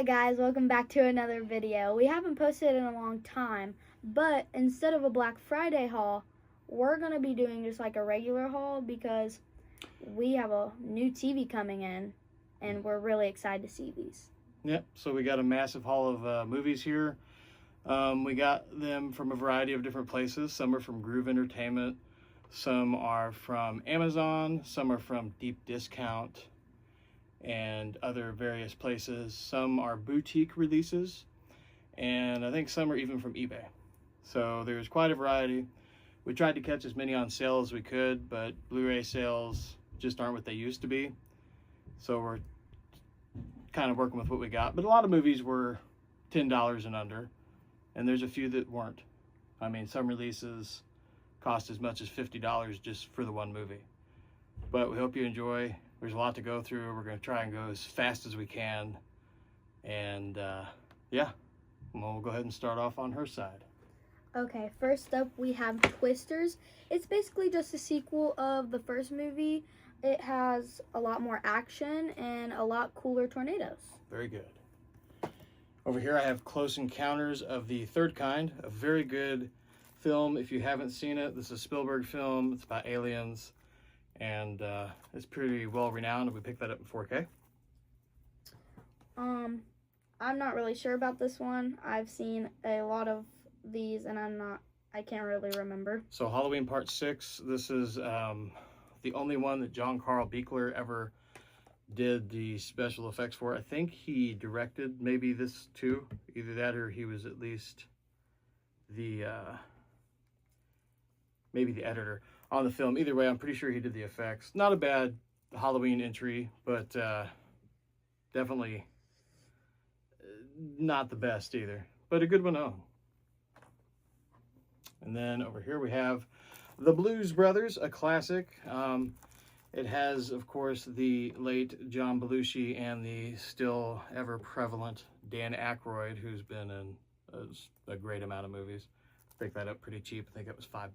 Hi guys, welcome back to another video. We haven't posted in a long time, but instead of a Black Friday haul, we're going to be doing just like a regular haul because we have a new TV coming in and we're really excited to see these. Yep, so we got a massive haul of movies here. We got them from a variety of different places. Some are from Groove Entertainment, some are from Amazon, some are from Deep Discount, and other various places. Some are boutique releases, and I think some are even from eBay. So there's quite a variety. We tried to catch as many on sale as we could, but Blu-ray sales just aren't what they used to be. So we're kind of working with what we got. But a lot of movies were $10 and under, and there's a few that weren't. I mean, some releases cost as much as $50 just for the one movie. But we hope you enjoy. There's a lot to go through. We're going to try and go as fast as we can. And yeah, we'll go ahead and start off on her side. Okay, first up we have Twisters. It's basically just a sequel of the first movie. It has a lot more action and a lot cooler tornadoes. Very good. Over here I have Close Encounters of the Third Kind, a very good film. If you haven't seen it, this is a Spielberg film. It's about aliens, and it's pretty well renowned. We picked that up in 4K. I'm not really sure about this one. I've seen a lot of these and I can't really remember. So Halloween Part 6, this is the only one that John Carl Buechler ever did the special effects for. I think he directed maybe this too. Either that or he was at least the maybe the editor on the film. Either way, I'm pretty sure he did the effects. Not a bad Halloween entry, but definitely not the best either, but a good one on. And then over here we have The Blues Brothers, a classic. It has, of course, the late John Belushi and the still ever prevalent Dan Aykroyd, who's been in a great amount of movies. Picked that up pretty cheap. I think it was $5.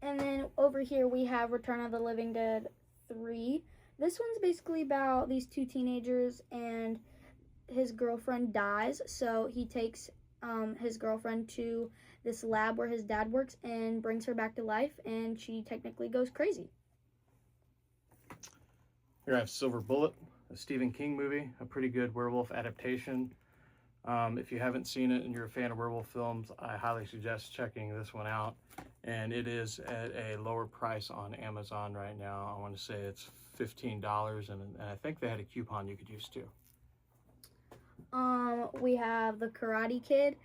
And then over here we have Return of the Living Dead 3. This one's basically about these two teenagers and his girlfriend dies, so he takes his girlfriend to this lab where his dad works and brings her back to life, and she technically goes crazy. Here I have Silver Bullet, a Stephen King movie, a pretty good werewolf adaptation. If you haven't seen it and you're a fan of werewolf films, I highly suggest checking this one out. And it is at a lower price on Amazon right now. I want to say it's $15, and I think they had a coupon you could use too. We have The Karate Kid.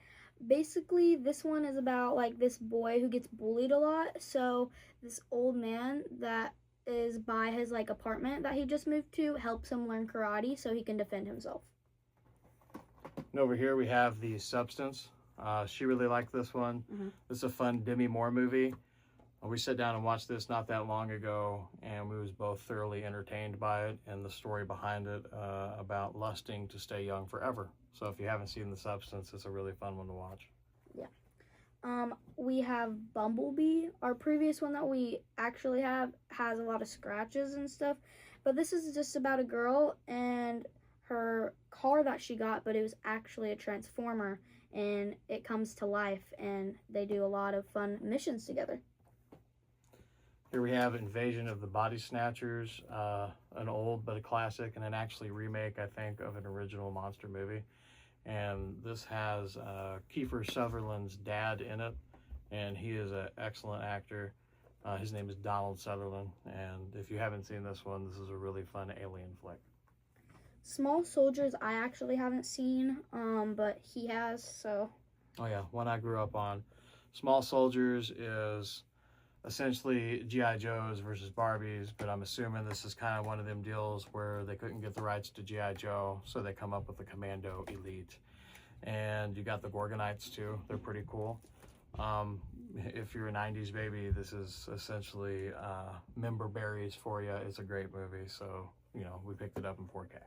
Basically, this one is about like this boy who gets bullied a lot. So this old man that is by his like apartment that he just moved to helps him learn karate so he can defend himself. And over here we have The Substance. She really liked this one. This is a fun Demi Moore movie. We sat down and watched this not that long ago, and we was both thoroughly entertained by it and the story behind it about lusting to stay young forever. So if you haven't seen The Substance, it's a really fun one to watch. Yeah. We have Bumblebee. Our previous one that we actually have has a lot of scratches and stuff, but this is just about a girl and her car that she got, but it was actually a transformer, and it comes to life, and they do a lot of fun missions together. Here we have Invasion of the Body Snatchers, an old but a classic, and an actually remake, I think, of an original monster movie. And this has Kiefer Sutherland's dad in it, and he is an excellent actor. His name is Donald Sutherland, and if you haven't seen this one, this is a really fun alien flick. Small Soldiers I actually haven't seen, but he has, so. Oh yeah, one I grew up on. Small Soldiers is essentially G.I. Joes versus Barbies, but I'm assuming this is kind of one of them deals where they couldn't get the rights to G.I. Joe, so they come up with the Commando Elite. And you got the Gorgonites too. They're pretty cool. If you're a 90s baby, this is essentially member berries for you. It's a great movie, so, you know, we picked it up in 4K.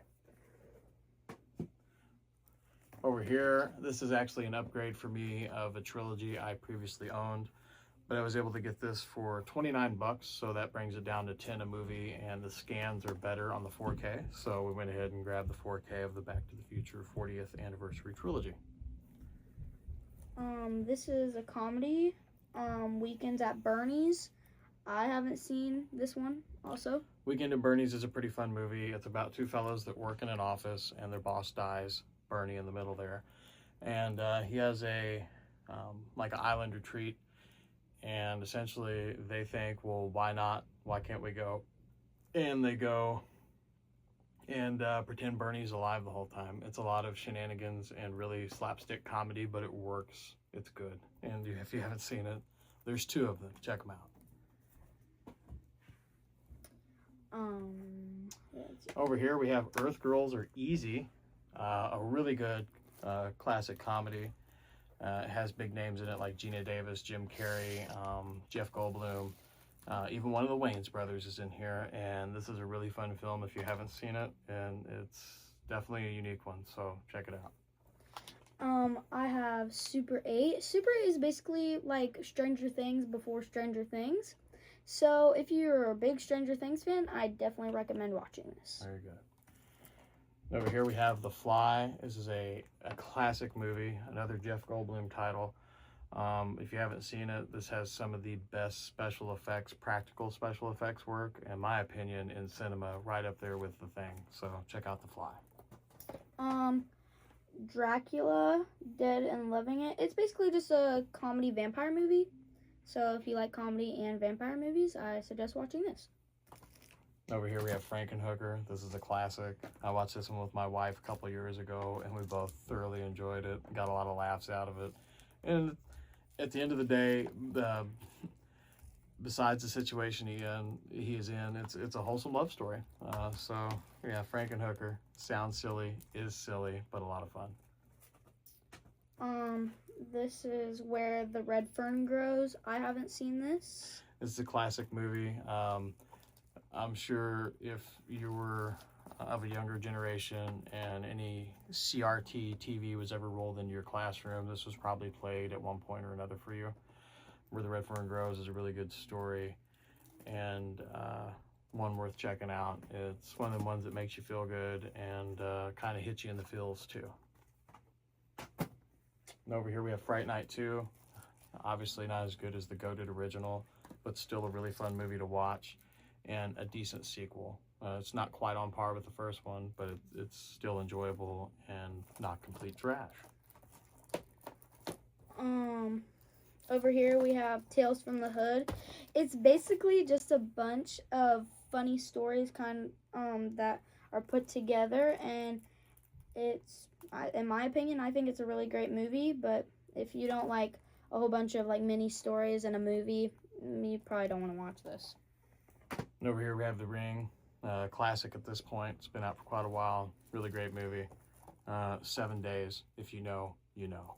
Over here, this is actually an upgrade for me of a trilogy I previously owned. but I was able to get this for 29 bucks, so that brings it down to 10 a movie, and the scans are better on the 4K, so we went ahead and grabbed the 4K of the Back to the Future 40th anniversary trilogy. This is a comedy, Weekends at Bernie's. I haven't seen this one also. Weekend at Bernie's is a pretty fun movie. It's about two fellows that work in an office and their boss dies, Bernie in the middle there. And he has a like an island retreat, and essentially they think, well, why not? Why can't we go? And they go and pretend Bernie's alive the whole time. It's a lot of shenanigans and really slapstick comedy, but it works. It's good. And if you haven't seen it, there's two of them. Check them out. Over here we have Earth Girls Are Easy, a really good classic comedy. It has big names in it like Gina Davis, Jim Carrey, Jeff Goldblum, even one of the Wayans brothers is in here, and this is a really fun film if you haven't seen it, and it's definitely a unique one, so check it out. I have Super 8. Super 8 is basically like Stranger Things before Stranger Things. So if you're a big Stranger Things fan, I definitely recommend watching this. Very good. Over here we have The Fly. This is a classic movie, another Jeff Goldblum title. If you haven't seen it, this has some of the best special effects, practical special effects work, in my opinion, in cinema, right up there with The Thing. So check out The Fly. Dracula, Dead and Loving It. It's basically just a comedy vampire movie. So if you like comedy and vampire movies, I suggest watching this. Over here we have Frankenhooker. This is a classic. I watched this one with my wife a couple years ago, and we both thoroughly enjoyed it. Got a lot of laughs out of it. And at the end of the day, besides the situation he is in, it's a wholesome love story. So yeah, Frankenhooker sounds silly, is silly, but a lot of fun. This is Where the Red Fern Grows. I haven't seen this. It's a classic movie. I'm sure if you were of a younger generation and any CRT TV was ever rolled into your classroom, this was probably played at one point or another for you. Where the Red Fern Grows is a really good story, and one worth checking out. It's one of the ones that makes you feel good and kind of hits you in the feels too. And over here we have Fright Night 2. Obviously not as good as the goated original, but still a really fun movie to watch and a decent sequel. It's not quite on par with the first one, but it's still enjoyable and not complete trash. Over here we have Tales from the Hood. It's basically just a bunch of funny stories that are put together, and it's, in my opinion, I think it's a really great movie. But if you don't like a whole bunch of like mini stories in a movie, you probably don't want to watch this. And over here we have The Ring, classic at this point. It's been out for quite a while. Really great movie. 7 Days. If you know, you know.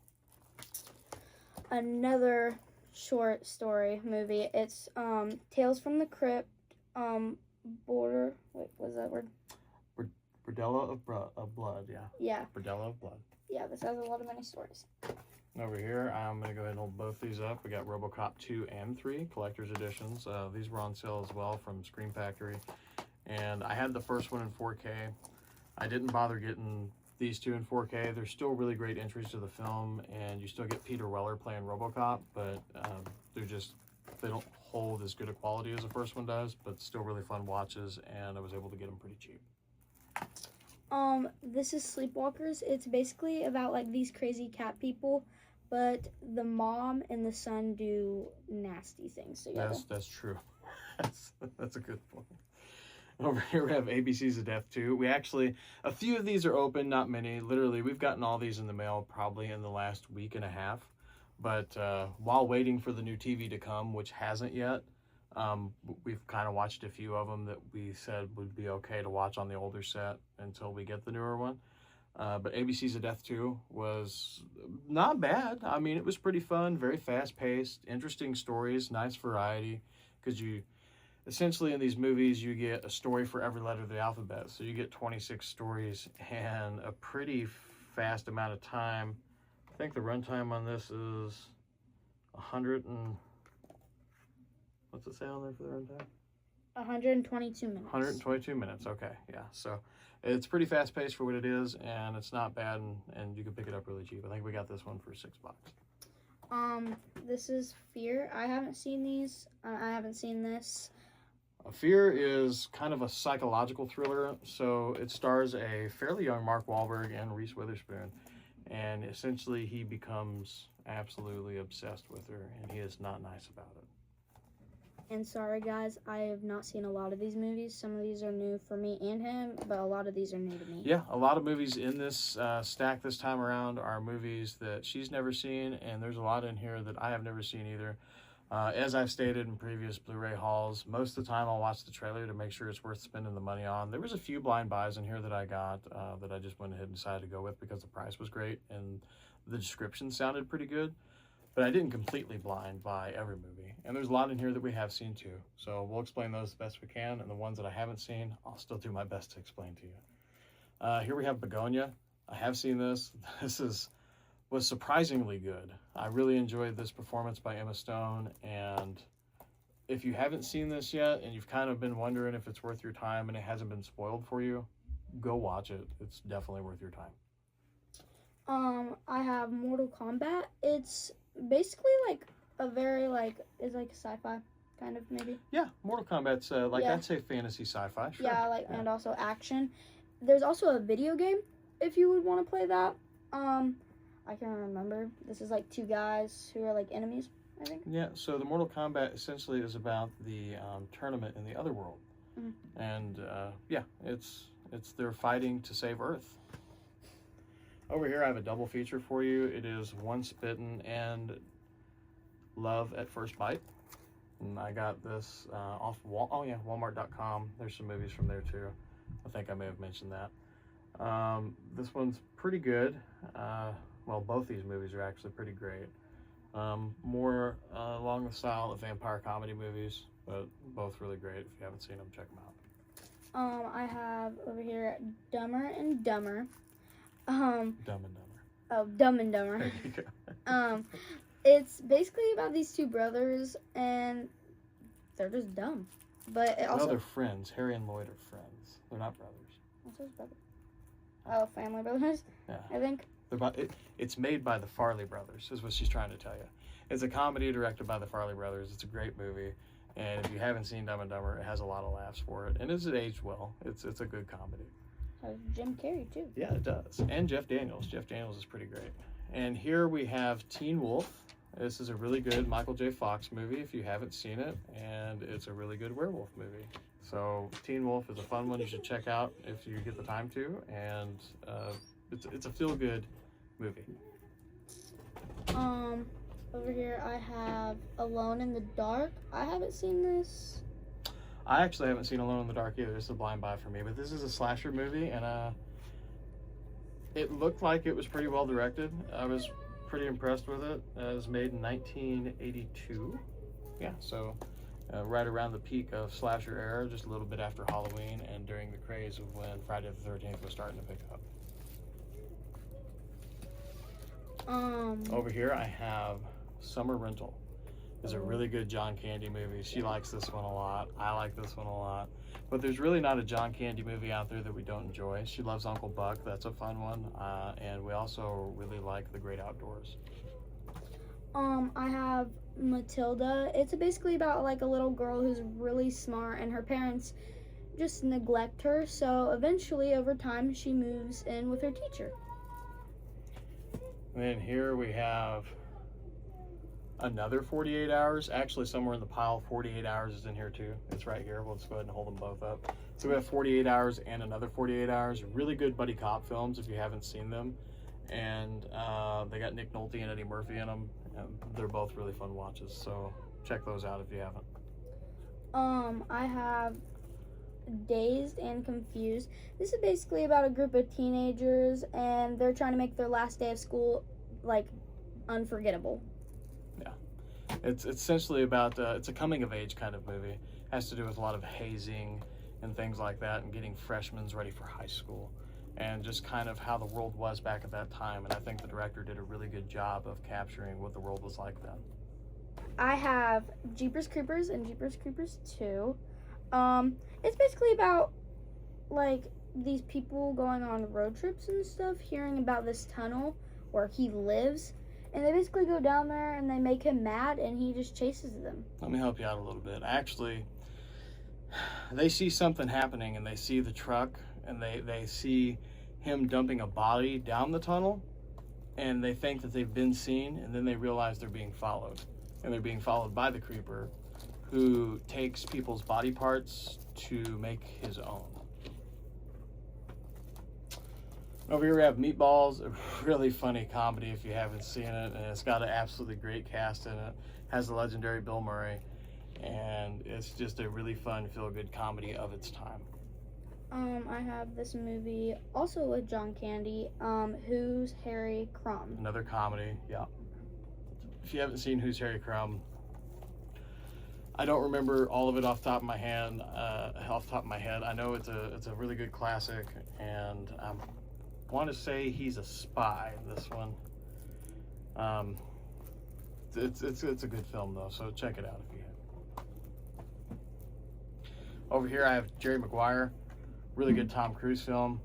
Another short story movie. It's Tales from the Crypt. Wait, what's that word? Bordello of Blood, yeah. Yeah. Bordello of Blood. Yeah, this has a lot of mini stories. Over here, I'm going to go ahead and hold both these up. We got RoboCop 2 and 3 collector's editions. These were on sale as well from Screen Factory. And I had the first one in 4K. I didn't bother getting these two in 4K. They're still really great entries to the film, and you still get Peter Weller playing RoboCop, but they don't hold as good a quality as the first one does, but still really fun watches, and I was able to get them pretty cheap. This is Sleepwalkers. It's basically about like these crazy cat people, but the mom and the son do nasty things together. That's true. That's a good point. Over here we have ABC's of Death 2. We actually, a few of these are open, not many. Literally, we've gotten all these in the mail probably in the last week and a half. But while waiting for the new TV to come, which hasn't yet, we've kind of watched a few of them that we said would be okay to watch on the older set until we get the newer one. But ABC's of Death 2 was not bad. I mean, it was pretty fun, very fast-paced, interesting stories, nice variety, because you essentially in these movies you get a story for every letter of the alphabet. So you get 26 stories and a pretty fast amount of time. I think the runtime on this is 100 and What's it say on there for the runtime? 122 minutes. 122 minutes. Okay, yeah. So it's pretty fast paced for what it is, and it's not bad, and you can pick it up really cheap. I think we got this one for $6. This is Fear. I haven't seen these. I haven't seen this. Fear is kind of a psychological thriller. So it stars a fairly young Mark Wahlberg and Reese Witherspoon, and essentially he becomes absolutely obsessed with her, and he is not nice about it. And sorry guys, I have not seen a lot of these movies. Some of these are new for me and him, but a lot of these are new to me. Yeah, a lot of movies in this stack this time around are movies that she's never seen, and there's a lot in here that I have never seen either. As I've stated in previous Blu-ray hauls, most of the time I'll watch the trailer to make sure it's worth spending the money on. There was a few blind buys in here that I got that I just went ahead and decided to go with because the price was great and the description sounded pretty good. But I didn't completely blind buy every movie. And there's a lot in here that we have seen too. So we'll explain those the best we can. And the ones that I haven't seen, I'll still do my best to explain to you. Here we have Begonia. I have seen this. This was surprisingly good. I really enjoyed this performance by Emma Stone. And if you haven't seen this yet and you've kind of been wondering if it's worth your time and it hasn't been spoiled for you, go watch it. It's definitely worth your time. I have Mortal Kombat. It's basically like a very it's like sci-fi kind of maybe. Yeah, Mortal Kombat's Yeah. I'd say fantasy sci-fi. Sure. Yeah, and also action. There's also a video game if you would want to play that. I can't remember. This is like two guys who are like enemies, I think. Yeah, so the Mortal Kombat essentially is about the tournament in the other world. Mm-hmm. And yeah, it's they're fighting to save Earth. Over here I have a double feature for you. It is Once Bitten and Love at First Bite. And I got this off Walmart.com. There's some movies from there too. I think I may have mentioned that. This one's pretty good. Well, both these movies are actually pretty great. More along the style of vampire comedy movies, but both really great. If you haven't seen them, check them out. I have over here Dumber and Dumber. Dumb and Dumber. Oh, Dumb and Dumber. There you go. It's basically about these two brothers, and they're just dumb. But it also... No, they're friends. Harry and Lloyd are friends. They're not brothers. What's his brother? Oh, Family Brothers, Yeah. I think. It's made by the Farley brothers, is what she's trying to tell you. It's a comedy directed by the Farley brothers. It's a great movie. And if you haven't seen Dumb and Dumber, it has a lot of laughs for it. And it's aged well. It's a good comedy. Has Jim Carrey, too. Yeah, it does. And Jeff Daniels. Jeff Daniels is pretty great. And here we have Teen Wolf. This is a really good Michael J. Fox movie if you haven't seen it. And it's a really good werewolf movie. So Teen Wolf is a fun one you should check out if you get the time to. And it's a feel-good movie. Over here I have Alone in the Dark. I haven't seen this. I actually haven't seen Alone in the Dark either. It's a blind buy for me, but this is a slasher movie, and it looked like it was pretty well directed. I was pretty impressed with it. It was made in 1982. Yeah, so right around the peak of slasher era, just a little bit after Halloween and during the craze of when Friday the 13th was starting to pick up. Over here I have Summer Rental. It's a really good John Candy movie. She likes this one a lot. I like this one a lot. But there's really not a John Candy movie out there that we don't enjoy. She loves Uncle Buck. That's a fun one. And we also really like The Great Outdoors. I have Matilda. It's basically about like a little girl who's really smart and her parents just neglect her. So eventually over time she moves in with her teacher. And then here we have another 48 Hours. Actually, somewhere in the pile, 48 Hours is in here too. It's right here. We'll just go ahead and hold them both up. So we have 48 Hours and another 48 Hours. Really good buddy cop films if you haven't seen them. And they got Nick Nolte and Eddie Murphy in them. And they're both really fun watches. So check those out if you haven't. I have Dazed and Confused. This is basically about a group of teenagers and they're trying to make their last day of school like unforgettable. Yeah, it's essentially about it's a coming of age kind of movie. It has to do with a lot of hazing and things like that and getting freshmen ready for high school and just kind of how the world was back at that time. And I think the director did a really good job of capturing what the world was like then. I have Jeepers Creepers and Jeepers Creepers 2. It's basically about like these people going on road trips and stuff, hearing about this tunnel where he lives, and they basically go down there and they make him mad, and he just chases them. Let me help you out a little bit. Actually, they see something happening, and they see the truck, and they see him dumping a body down the tunnel, and they think that they've been seen, and then they realize they're being followed, and they're being followed by the creeper, who takes people's body parts to make his own. Over here we have Meatballs, a really funny comedy if you haven't seen it, and it's got an absolutely great cast in it. Has the legendary Bill Murray, and it's just a really fun, feel-good comedy of its time. I have this movie also with John Candy, Who's Harry Crumb. Another comedy, yeah. If you haven't seen Who's Harry Crumb, I don't remember all of it off the top of my head. I know it's a really good classic, and I want to say he's a spy in this one. It's a good film though, so check it out if you have. Over here I have Jerry Maguire, really good Tom Cruise film.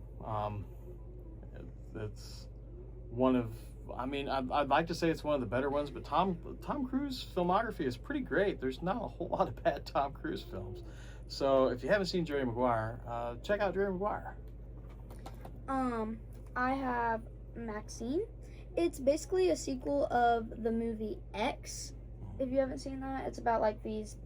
It's one of, I mean, I'd like to say it's one of the better ones, but Tom Cruise filmography is pretty great. There's not a whole lot of bad Tom Cruise films. So if you haven't seen Jerry Maguire, check out Jerry Maguire. I have Maxine. It's basically a sequel of the movie X. If you haven't seen that, it's about like these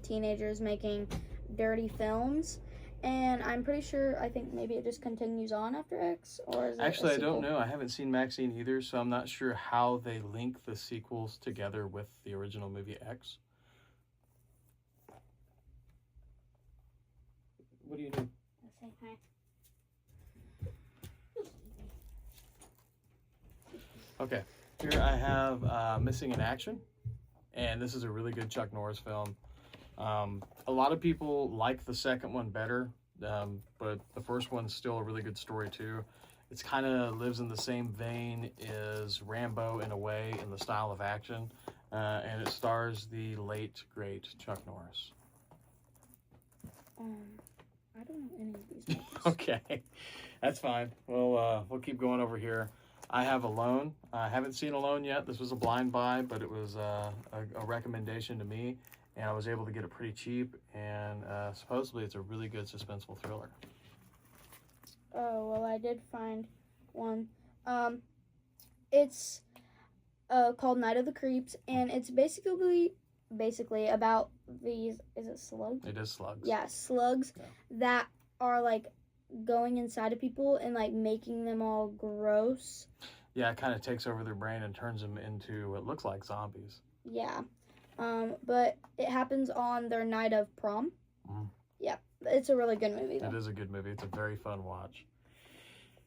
teenagers making dirty films. And I'm pretty sure, I think maybe it just continues on after X, or is it Actually, a I don't sequel? know. I haven't seen Maxine either, so I'm not sure how they link the sequels together with the original movie X. What do you do? Say hi. Okay, here I have Missing in Action, and this is a really good Chuck Norris film. A lot of people like the second one better, but the first one's still a really good story too. It's kind of lives in the same vein as Rambo in a way, in the style of action, and it stars the late, great Chuck Norris. I don't know any of these movies. Okay, that's fine. We'll keep going over here. I have Alone. I haven't seen Alone yet. This was a blind buy, but it was a recommendation to me, and I was able to get it pretty cheap, and supposedly it's a really good suspenseful thriller. Oh, well, I did find one. It's called Night of the Creeps, and it's basically about these, is it slugs? It is slugs. Yeah, slugs that are like going inside of people and like making them all gross. Yeah, it kind of takes over their brain and turns them into what looks like zombies. Yeah. But it happens on their night of prom. Yeah, it's a really good movie though. It is a good movie. It's a very fun watch.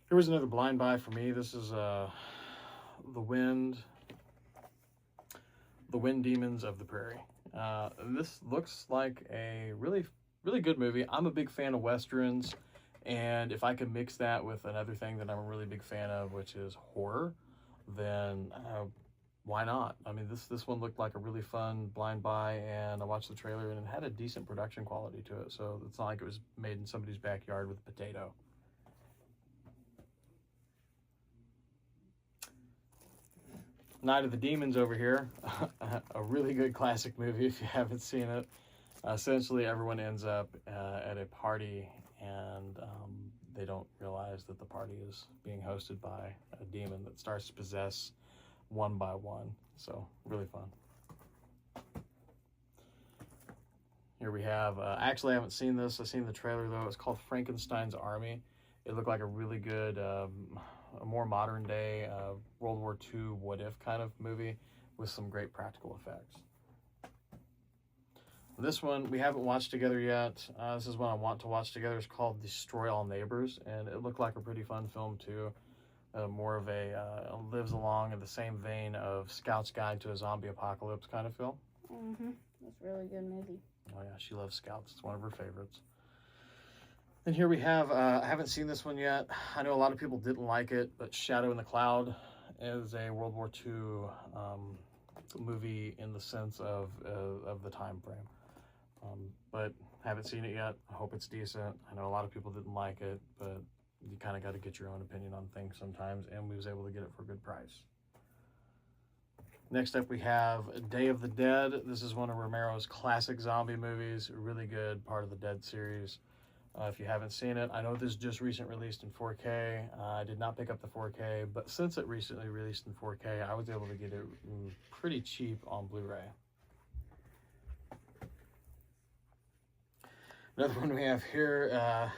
Here was another blind buy for me. This is The Wind Demons of the Prairie. This looks like a really, really good movie. I'm a big fan of Westerns, and if I can mix that with another thing that I'm a really big fan of, which is horror, then why not? I mean, this one looked like a really fun blind buy, and I watched the trailer, and it had a decent production quality to it, so it's not like it was made in somebody's backyard with a potato. Night of the Demons over here, a really good classic movie if you haven't seen it. Essentially, everyone ends up at a party, and they don't realize that the party is being hosted by a demon that starts to possess one by one. So, really fun. Here we have, actually I haven't seen this. I've seen the trailer though. It's called Frankenstein's Army. It looked like a really good, a more modern day World War II what if kind of movie with some great practical effects. This one we haven't watched together yet. This is one I want to watch together. It's called Destroy All Neighbors, and it looked like a pretty fun film too. More of a lives along in the same vein of Scout's Guide to a Zombie Apocalypse kind of film. That's a really good movie. Oh yeah, she loves Scouts. It's one of her favorites. And here we have, I haven't seen this one yet. I know a lot of people didn't like it, but Shadow in the Cloud is a World War II movie in the sense of the time frame. But haven't seen it yet. I hope it's decent. I know a lot of people didn't like it, but you kind of got to get your own opinion on things sometimes, and we was able to get it for a good price. Next up, we have Day of the Dead. This is one of Romero's classic zombie movies, a really good part of the Dead series. If you haven't seen it, I know this just recently released in 4K. I did not pick up the 4K, but since it recently released in 4K, I was able to get it pretty cheap on Blu-ray. Another one we have here,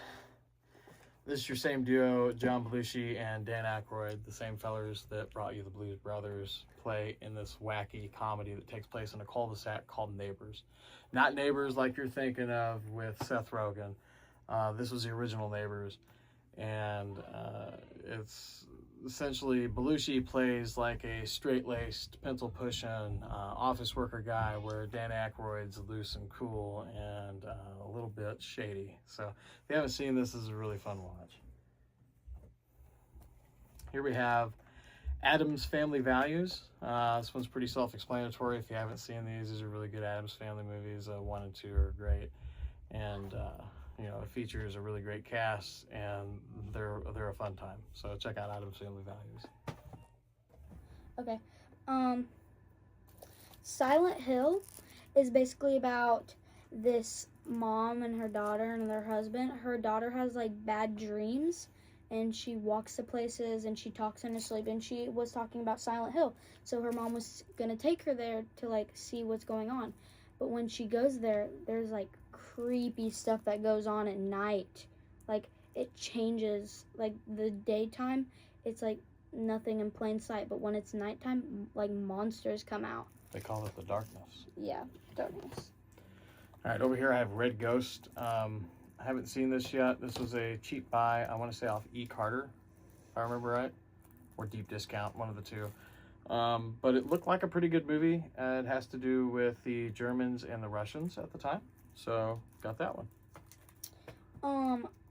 this is your same duo, John Belushi and Dan Aykroyd, the same fellers that brought you the Blues Brothers, play in this wacky comedy that takes place in a cul-de-sac called Neighbors. Not Neighbors like you're thinking of with Seth Rogen. This was the original Neighbors, and it's essentially Belushi plays like a straight-laced, pencil-pushing office worker guy, where Dan Aykroyd's loose and cool and a little bit shady. So if you haven't seen this, this is a really fun watch. Here we have Addams Family Values. This one's pretty self-explanatory. If you haven't seen these are really good Addams Family movies. 1 and 2 are great, and you know, it features a really great cast, and they're a fun time. So check out Addams Family Values. Okay. Silent Hill is basically about this mom and her daughter and their husband. Her daughter has like bad dreams, and she walks to places and she talks in her sleep, and she was talking about Silent Hill. So her mom was gonna take her there to like see what's going on. But when she goes there, there's like creepy stuff that goes on at night. Like it changes, like the daytime it's like nothing in plain sight, but when it's nighttime, like monsters come out. They call it the darkness. Yeah, darkness. All right, over here I have Red Ghost. I haven't seen this yet. This was a cheap buy, I want to say off E. Carter, if I remember right, or Deep Discount, one of the two. But it looked like a pretty good movie. It has to do with the Germans and the Russians at the time. So got that one.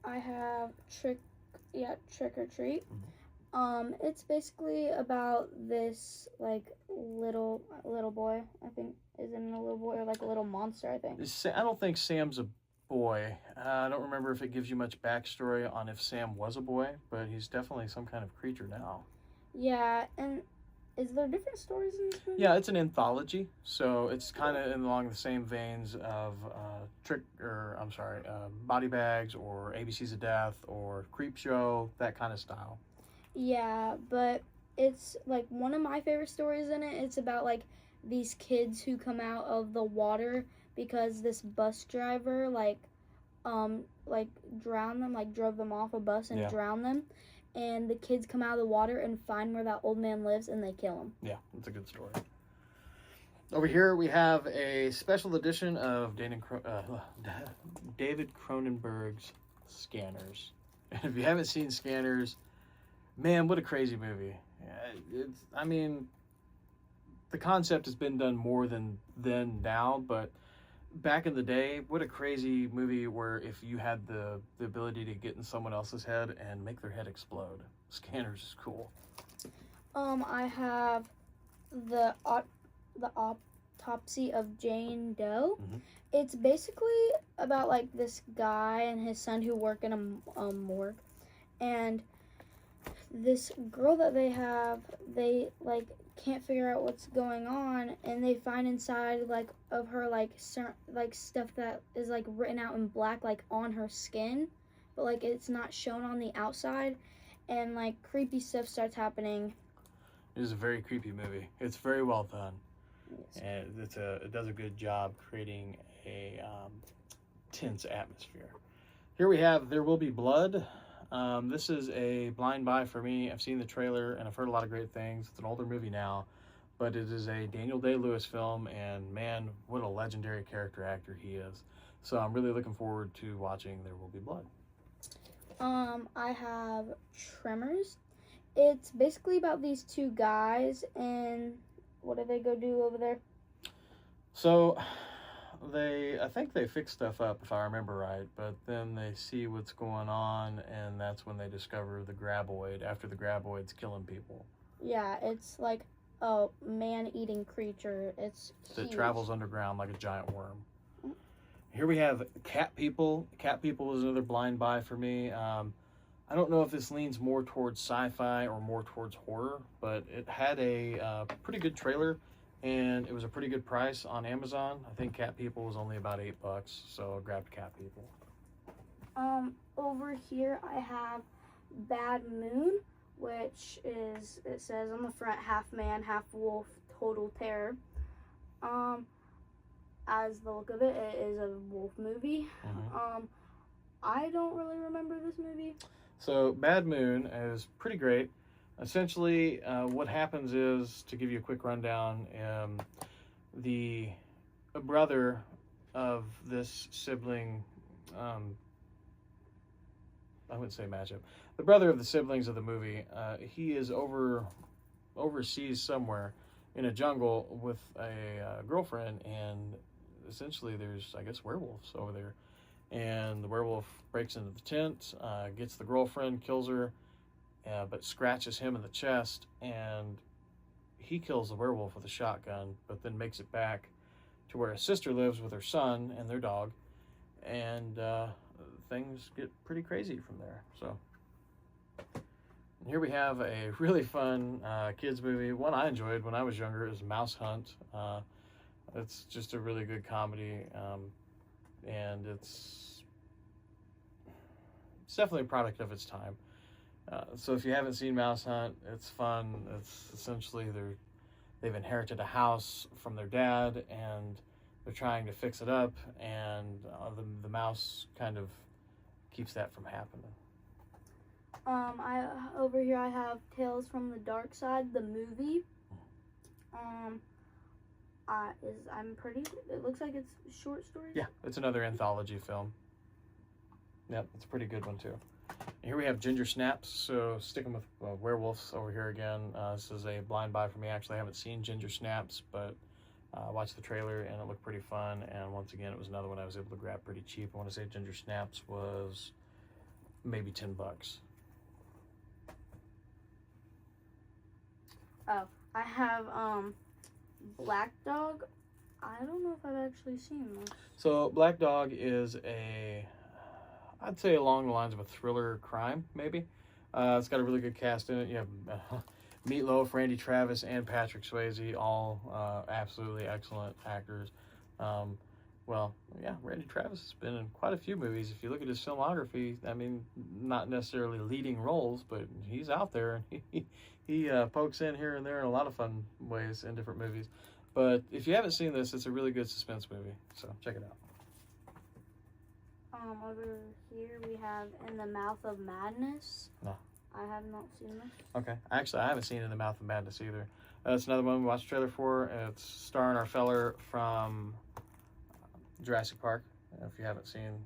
I have Trick or Treat. It's basically about this like little boy, I think, isn't a little boy or like a little monster, I think. I don't think Sam's a boy. I don't remember if it gives you much backstory on if Sam was a boy, but he's definitely some kind of creature now. Yeah, and is there different stories in this movie? Yeah, it's an anthology, so it's kind of along the same veins of Body Bags or ABCs of Death or Creep Show, that kind of style. Yeah, but it's like one of my favorite stories in it. It's about like these kids who come out of the water because this bus driver drowned them, like drove them off a bus and drowned them. And the kids come out of the water and find where that old man lives, and they kill him. Yeah, that's a good story. Over here we have a special edition of David Cronenberg's Scanners. And if you haven't seen Scanners, man, what a crazy movie. I mean, the concept has been done more than now, but back in the day, what a crazy movie where if you had the ability to get in someone else's head and make their head explode. Scanners is cool. I have the Autopsy of Jane Doe. Mm-hmm. It's basically about like this guy and his son who work in a morgue, and this girl that they have, they like can't figure out what's going on, and they find inside like of her like stuff that is like written out in black like on her skin, but like it's not shown on the outside, and like creepy stuff starts happening. It is a very creepy movie. It's very well done. Yes. And it does a good job creating a tense atmosphere. Here we have There Will Be Blood. This is a blind buy for me. I've seen the trailer and I've heard a lot of great things. It's an older movie now, but it is a Daniel Day-Lewis film, and man, what a legendary character actor he is. So I'm really looking forward to watching There Will Be Blood. I have Tremors. It's basically about these two guys, and what do they go do over there? So I think they fix stuff up, if I remember right, but then they see what's going on, and that's when they discover the graboid, after the graboid's killing people. Yeah, it's like a man-eating creature. It's that huge. travels underground like a giant worm. Here we have Cat People. Cat People was another blind buy for me. I don't know if this leans more towards sci-fi or more towards horror, but it had a pretty good trailer, and it was a pretty good price on Amazon. I think Cat People was only about $8, so I grabbed Cat People. Over here I have Bad Moon, which is, it says on the front, half man, half wolf, total terror. As the look of it, it is a wolf movie. I don't really remember this movie. So Bad Moon is pretty great. Essentially, what happens is, to give you a quick rundown, the brother of this sibling, I wouldn't say matchup, the brother of the siblings of the movie, he is overseas somewhere in a jungle with a girlfriend, and essentially there's, I guess, werewolves over there. And the werewolf breaks into the tent, gets the girlfriend, kills her, but scratches him in the chest, and he kills the werewolf with a shotgun, but then makes it back to where his sister lives with her son and their dog, and things get pretty crazy from there. So here we have a really fun kids movie. One I enjoyed when I was younger is Mouse Hunt. It's just a really good comedy, and it's definitely a product of its time. So if you haven't seen Mouse Hunt, it's fun. It's essentially they've inherited a house from their dad, and they're trying to fix it up, and the mouse kind of keeps that from happening. Over here I have Tales from the Dark Side, the movie. It looks like it's short stories. Yeah, it's another anthology film. Yep, it's a pretty good one too. And here we have Ginger Snaps. So sticking with werewolves over here again. This is a blind buy for me. Actually, I haven't seen Ginger Snaps, but I watched the trailer and it looked pretty fun. And once again, it was another one I was able to grab pretty cheap. I want to say Ginger Snaps was maybe $10. Oh, I have Black Dog. I don't know if I've actually seen this. So Black Dog is I'd say along the lines of a thriller crime, maybe. It's got a really good cast in it. You have Meatloaf, Randy Travis, and Patrick Swayze, all absolutely excellent actors. Well, yeah, Randy Travis has been in quite a few movies. If you look at his filmography, I mean, not necessarily leading roles, but he's out there, and he pokes in here and there in a lot of fun ways in different movies. But if you haven't seen this, it's a really good suspense movie, so check it out. Over here we have In the Mouth of Madness. No. I have not seen this. Okay. Actually, I haven't seen In the Mouth of Madness either. It's another one we watched the trailer for. It's starring our feller from Jurassic Park. If you haven't seen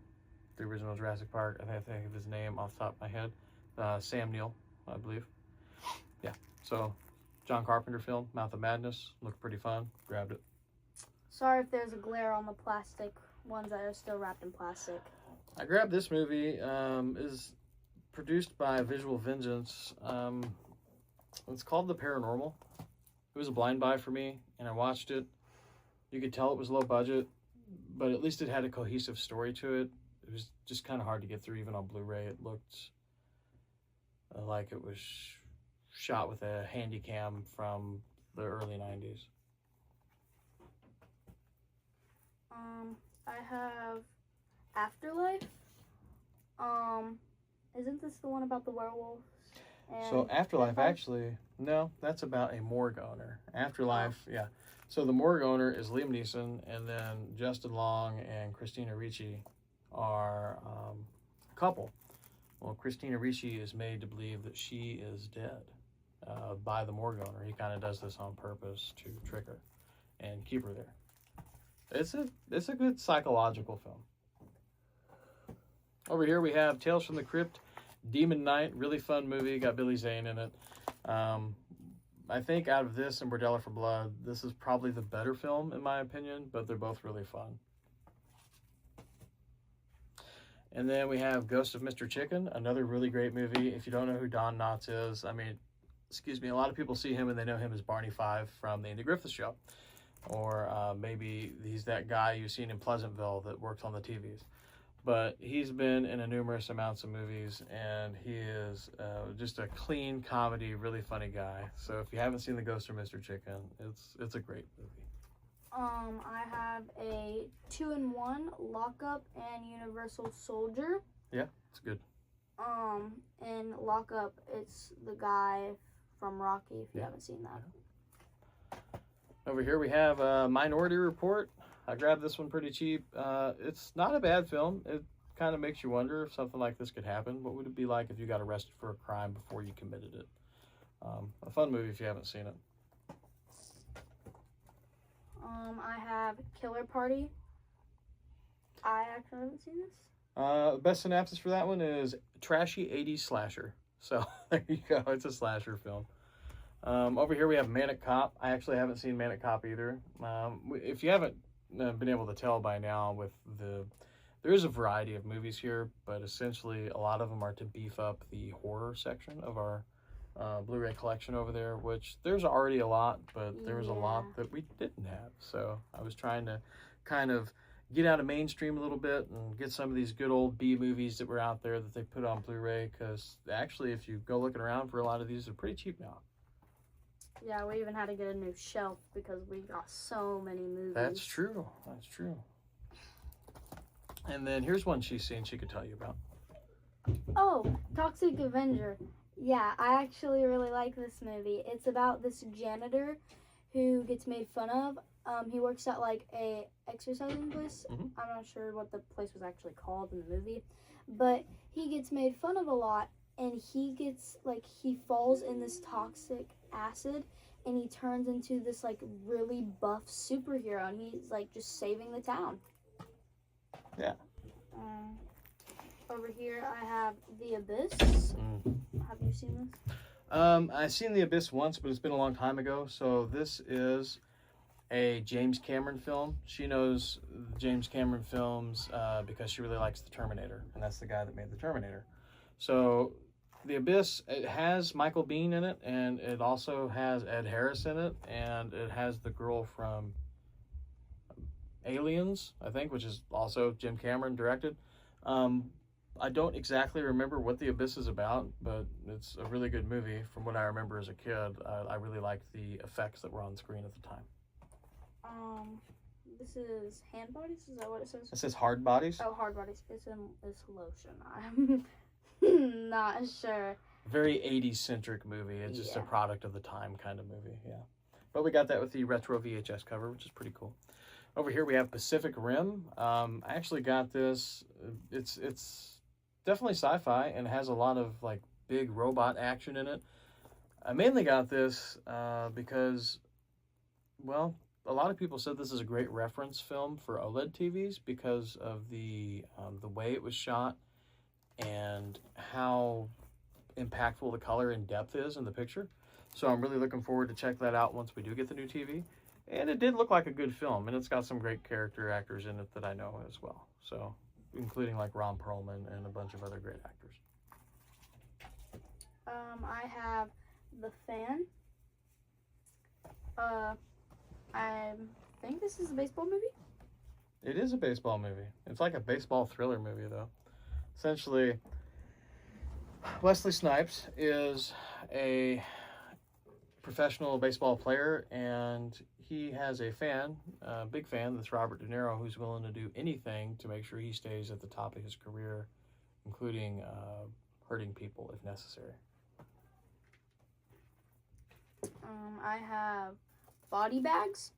the original Jurassic Park, I think of his name off the top of my head. Sam Neill, I believe. Yeah. So, John Carpenter film, Mouth of Madness. Looked pretty fun. Grabbed it. Sorry if there's a glare on the plastic ones that are still wrapped in plastic. I grabbed this movie. Is produced by Visual Vengeance. It's called The Paranormal. It was a blind buy for me, and I watched it. You could tell it was low budget, but at least it had a cohesive story to it. It was just kind of hard to get through, even on Blu-ray. It looked like it was shot with a handy cam from the early 90s. I have Afterlife. Isn't this the one about the werewolves? So Afterlife, actually, no, that's about a morgue owner. Afterlife, yeah. So the morgue owner is Liam Neeson, and then Justin Long and Christina Ricci are a couple. Well, Christina Ricci is made to believe that she is dead by the morgue owner. He kind of does this on purpose to trick her and keep her there. It's a good psychological film. Over here we have Tales from the Crypt, Demon Knight, really fun movie, got Billy Zane in it. I think out of this and Bordello for Blood, this is probably the better film in my opinion, but they're both really fun. And then we have Ghost of Mr. Chicken, another really great movie. If you don't know who Don Knotts is, I mean, excuse me, a lot of people see him and they know him as Barney Five from the Andy Griffith Show. Or maybe he's that guy you've seen in Pleasantville that works on the TVs. But he's been in a numerous amounts of movies, and he is just a clean comedy, really funny guy. So if you haven't seen The Ghost of Mr. Chicken, it's a great movie. I have a 2-in-1 Lockup and Universal Soldier. Yeah, it's good. In Lockup, it's the guy from Rocky, if you haven't seen that. Yeah. Over here we have Minority Report. I grabbed this one pretty cheap. It's not a bad film. It kind of makes you wonder if something like this could happen. What would it be like if you got arrested for a crime before you committed it? A fun movie if you haven't seen it. I have Killer Party. I actually haven't seen this. The best synopsis for that one is trashy 80s slasher. So there you go. It's a slasher film. Over here we have Manic Cop. I actually haven't seen Manic Cop either. If you haven't been able to tell by now, there is a variety of movies here, but essentially a lot of them are to beef up the horror section of our Blu-ray collection over there, which there's already a lot, but there was a lot that we didn't have. So I was trying to kind of get out of mainstream a little bit and get some of these good old B movies that were out there that they put on Blu-ray, because actually if you go looking around for a lot of these, they're pretty cheap now. Yeah, we even had to get a new shelf because we got so many movies. That's true. That's true. And then here's one she's seen she could tell you about. Oh, Toxic Avenger. Yeah, I actually really like this movie. It's about this janitor who gets made fun of. He works at like a exercising place. Mm-hmm. I'm not sure what the place was actually called in the movie, but he gets made fun of a lot, and he falls in this toxic acid, and he turns into this like really buff superhero, and he's like just saving the town. Yeah. Over here I have The Abyss. Have you seen this? I've seen The Abyss once, but it's been a long time ago. So this is a James Cameron film. She knows James Cameron films because she really likes The Terminator, and that's the guy that made The Terminator. So The Abyss, it has Michael Biehn in it, and it also has Ed Harris in it, and it has the girl from Aliens, I think, which is also Jim Cameron directed. I don't exactly remember what The Abyss is about, but it's a really good movie from what I remember as a kid. I really liked the effects that were on screen at the time. This is Hand Bodies? Is that what it says? It says Hard Bodies. Oh, Hard Bodies. It's lotion. I'm not sure. Very 80s centric movie. It's just a product of the time kind of movie, yeah. But we got that with the retro VHS cover, which is pretty cool. Over here we have Pacific Rim. I actually got this. It's definitely sci-fi and has a lot of like big robot action in it. I mainly got this because, well, a lot of people said this is a great reference film for OLED TVs because of the way it was shot and how impactful the color and depth is in the picture. So I'm really looking forward to check that out once we do get the new TV. And it did look like a good film, and it's got some great character actors in it that I know as well. So, including like Ron Perlman and a bunch of other great actors. I have The Fan. I think this is a baseball movie. It is a baseball movie. It's like a baseball thriller movie, though. Essentially, Wesley Snipes is a professional baseball player, and he has a fan, a big fan, that's Robert De Niro, who's willing to do anything to make sure he stays at the top of his career, including hurting people if necessary. I have Body Bags.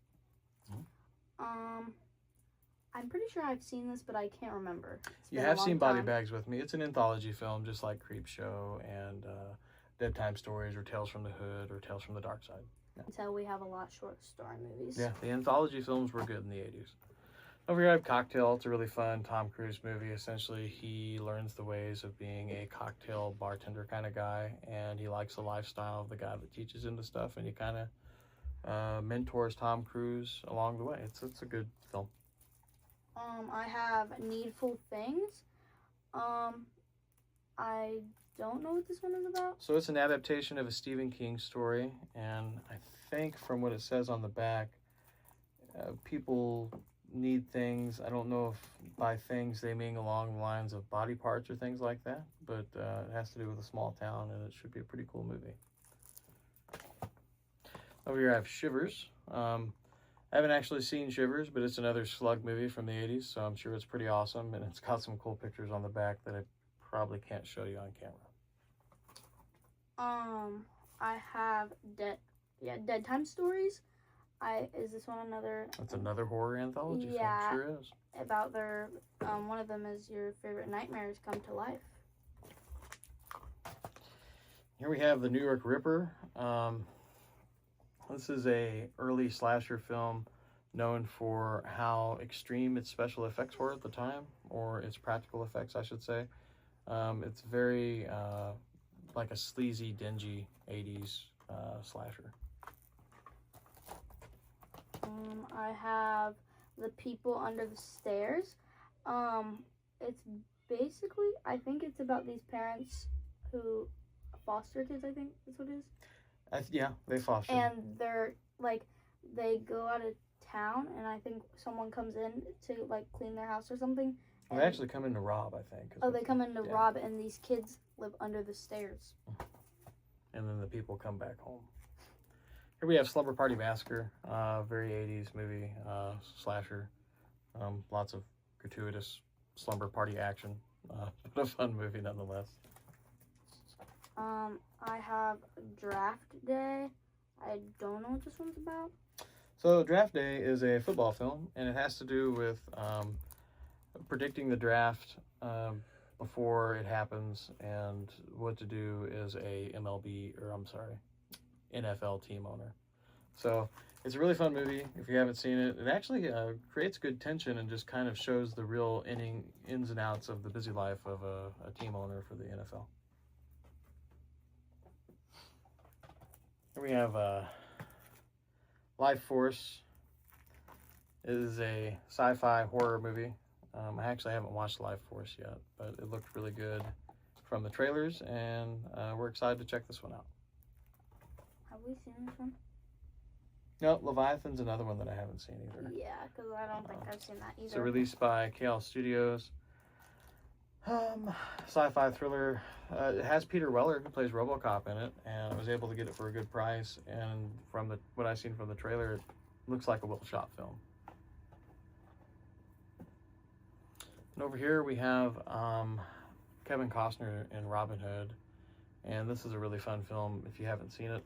I'm pretty sure I've seen this, but I can't remember. You have seen Body Bags with me. It's an anthology film, just like Creepshow and Dead Time Stories or Tales from the Hood or Tales from the Dark Side. Yeah. Until we have a lot short story movies. Yeah, the anthology films were good in the 80s. Over here I have Cocktail. It's a really fun Tom Cruise movie. Essentially, he learns the ways of being a cocktail bartender kind of guy, and he likes the lifestyle of the guy that teaches him the stuff, and he kind of mentors Tom Cruise along the way. It's a good film. I have Needful Things. I don't know what this one is about. So it's an adaptation of a Stephen King story, and I think from what it says on the back, people need things. I don't know if by things they mean along the lines of body parts or things like that, but it has to do with a small town, and it should be a pretty cool movie. Over here I have Shivers. I haven't actually seen Shivers, but it's another slug movie from the 80s, so I'm sure it's pretty awesome, and it's got some cool pictures on the back that I probably can't show you on camera. I have Dead Time Stories. Is this one another? It's another horror anthology Yeah, film. Sure is. about their one of them is your favorite nightmares come to life. Here we have The New York Ripper. This is a early slasher film known for how extreme its special effects were at the time, or its practical effects, I should say. It's very like a sleazy, dingy 80s slasher. I have The People Under the Stairs. It's basically, I think it's about these parents who foster kids, I think that's what it is. Yeah, they foster. And they're like, they go out of town, and I think someone comes in to like clean their house or something. They actually come in to rob, I think. Oh, they come in to rob, and these kids live under the stairs. And then the people come back home. Here we have Slumber Party Massacre, very 80s movie, slasher. Lots of gratuitous slumber party action, but a fun movie nonetheless. I have Draft Day. I don't know what this one's about. So Draft Day is a football film, and it has to do with predicting the draft before it happens, and what to do as a NFL team owner. So it's a really fun movie. If you haven't seen it, it actually creates good tension and just kind of shows the real ins and outs of the busy life of a team owner for the NFL. Here we have Life Force. It is a sci-fi horror movie. I actually haven't watched Life Force yet, but it looked really good from the trailers, and we're excited to check this one out. Have we seen this one? No, Leviathan's another one that I haven't seen either. Yeah, because I don't think I've seen that either. So released by KL Studios. Sci-fi thriller. It has Peter Weller, who plays RoboCop, in it, and I was able to get it for a good price. And from what I've seen from the trailer, it looks like a well-shot film. And over here we have Kevin Costner in Robin Hood, and this is a really fun film if you haven't seen it.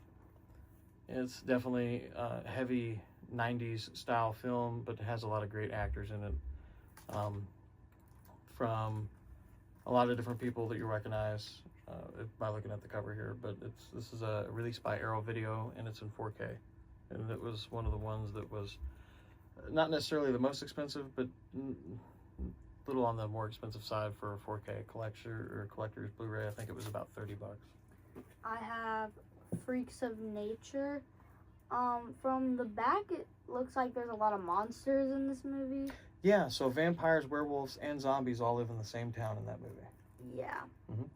It's definitely a heavy 90s style film, but it has a lot of great actors in it, from a lot of different people that you recognize by looking at the cover here. But this is a released by Arrow Video, and it's in 4K, and it was one of the ones that was not necessarily the most expensive, but little on the more expensive side for a 4K collector's Blu-ray. I think it was about $30. I have Freaks of Nature. From the back, it looks like there's a lot of monsters in this movie. Yeah, so vampires, werewolves, and zombies all live in the same town in that movie. Yeah. Mhm.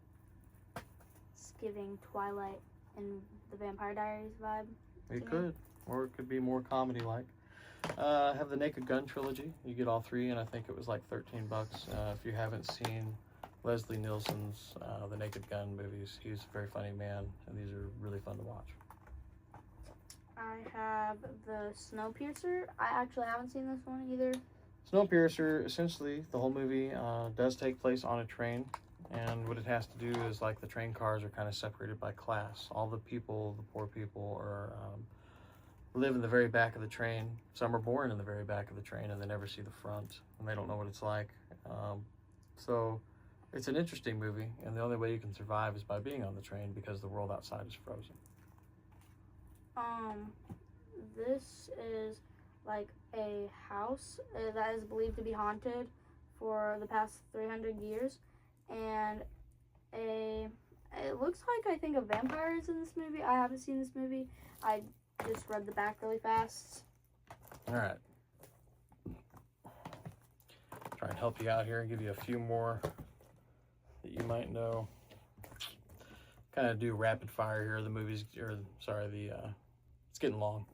It's giving Twilight and the Vampire Diaries vibe. It could, or it could be more comedy-like. I have the Naked Gun trilogy. You get all three, and I think it was like $13. If you haven't seen Leslie Nielsen's The Naked Gun movies, he's a very funny man, and these are really fun to watch. I have the Snowpiercer. I actually haven't seen this one either. Snowpiercer, essentially, the whole movie does take place on a train, and what it has to do is, like, the train cars are kind of separated by class. All the people, the poor people, live in the very back of the train. Some are born in the very back of the train, and they never see the front, and they don't know what it's like. So it's an interesting movie, and the only way you can survive is by being on the train because the world outside is frozen. This is like a house that is believed to be haunted for the past 300 years, and it looks like, I think, a vampire is in this movie. I haven't seen this movie. I just read the back really fast. All right. Try and help you out here and give you a few more that you might know. kind of do rapid fire here. It's getting long.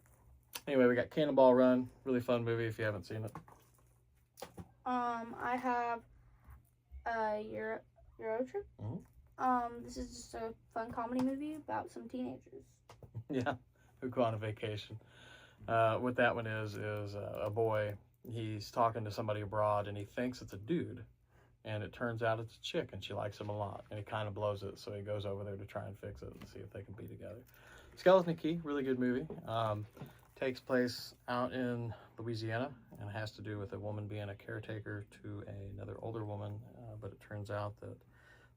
Anyway, we got Cannonball Run, really fun movie if you haven't seen it. I have Euro Trip. This is just a fun comedy movie about some teenagers. Yeah, who go on a vacation. What that one is a boy. He's talking to somebody abroad, and he thinks it's a dude, and it turns out it's a chick, and she likes him a lot, and he kind of blows it, so he goes over there to try and fix it and see if they can be together. Skeleton Key, really good movie. Takes place out in Louisiana, and has to do with a woman being a caretaker to another older woman, but it turns out that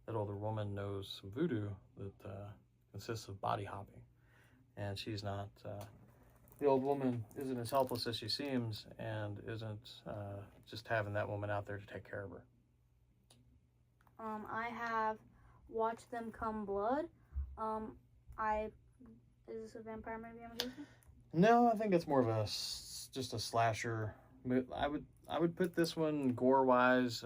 that older woman knows some voodoo that consists of body hopping, and she's not, the old woman isn't as helpless as she seems, and isn't just having that woman out there to take care of her. I have Watch Them Come Blood. Is this a vampire movie I'm guessing? No, I think it's more of just a slasher. I would put this one gore-wise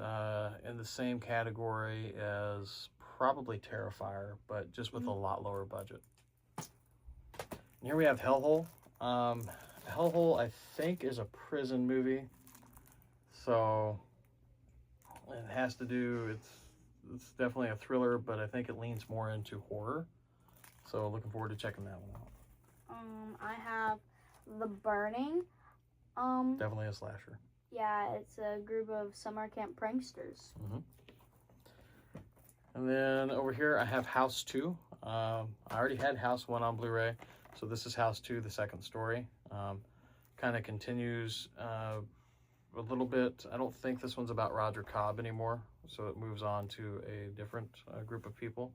in the same category as probably Terrifier, but just with a lot lower budget. And here we have Hellhole. Hellhole, I think, is a prison movie, so it has to do. It's definitely a thriller, but I think it leans more into horror. So looking forward to checking that one out. I have The Burning. Definitely a slasher. Yeah, it's a group of summer camp pranksters. And then over here I have House 2. I already had House 1 on Blu-ray, so this is House 2, the second story. Kind of continues a little bit. I don't think this one's about Roger Cobb anymore, so it moves on to a different group of people,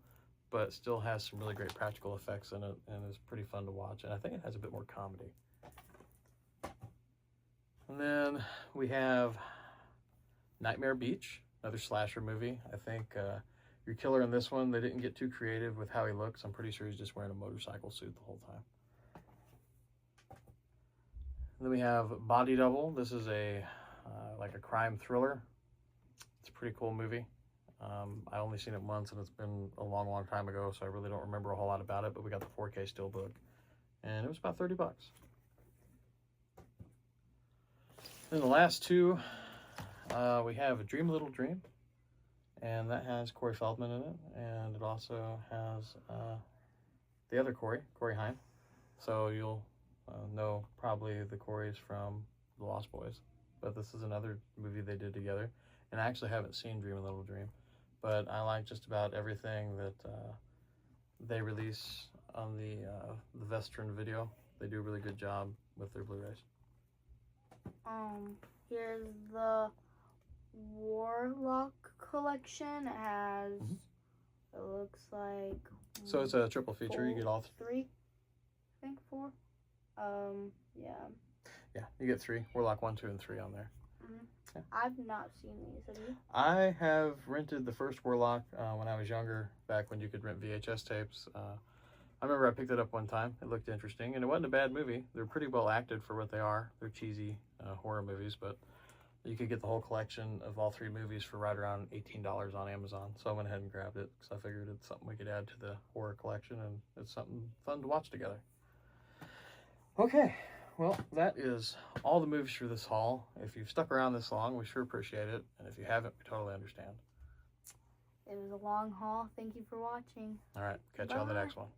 but still has some really great practical effects in it and is pretty fun to watch, and I think it has a bit more comedy. And then we have Nightmare Beach, another slasher movie. I think your killer in this one, they didn't get too creative with how he looks. I'm pretty sure he's just wearing a motorcycle suit the whole time. And then we have Body Double. This is like a crime thriller. It's a pretty cool movie. I only seen it once, and it's been a long, long time ago, so I really don't remember a whole lot about it, but we got the 4K Steelbook, and it was about $30. Then the last two, we have A Dream a Little Dream, and that has Corey Feldman in it, and it also has the other Corey Haim, so you'll know probably the Coreys from The Lost Boys, but this is another movie they did together, and I actually haven't seen Dream a Little Dream, but I like just about everything that they release on the Vestron video. They do a really good job with their Blu-rays. Here's the Warlock collection. It has, it looks like... So it's a triple feature. You get all three, I think 4. Yeah. Yeah, you get 3. Warlock 1, 2, and 3 on there. Yeah. I've not seen these, have you? I have rented the first Warlock when I was younger, back when you could rent VHS tapes. I remember I picked it up one time. It looked interesting, and it wasn't a bad movie. They're pretty well acted for what they are. They're cheesy horror movies, but you could get the whole collection of all 3 movies for right around $18 on Amazon. So I went ahead and grabbed it because I figured it's something we could add to the horror collection, and it's something fun to watch together. Okay, well, that is all the movies for this haul. If you've stuck around this long, we sure appreciate it, and if you haven't, we totally understand. It was a long haul. Thank you for watching. All right, catch you on the next one.